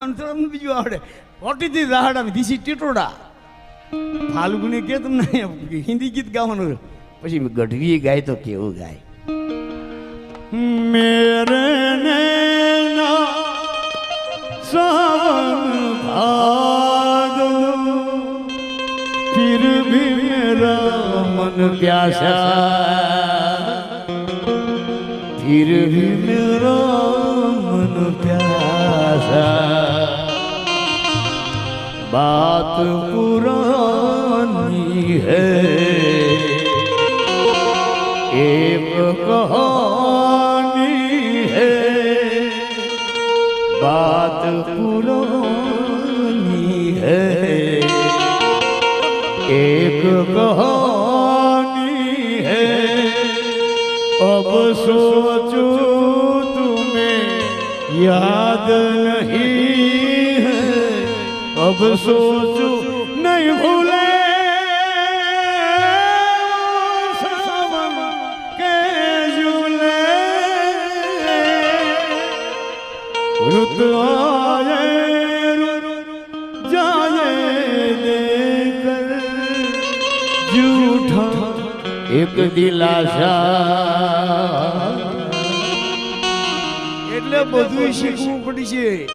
અંતરમ બીજું આવડે પોટીથી રાહડા દીસી ટીટોડા ફાલ્ગુની કે તમને હિન્દી ગીત ગાવાનું પછી ગઢવી ગાય તો કેવું ગાય મેરે નૈના સાવન ભાદો फिर भी मेरा मन प्यासा फिर भी मेरा मन प्यासा बात पुरानी है एक कहानी है बात पुरानी है एक कहानी है अब सोचो तुम्हें याद नहीं है अब सोचो नहीं भूले सावन के झूले रुत आए जाए देकर झूठा एक દિલાસા એટલે બધું શીખવું પડશે।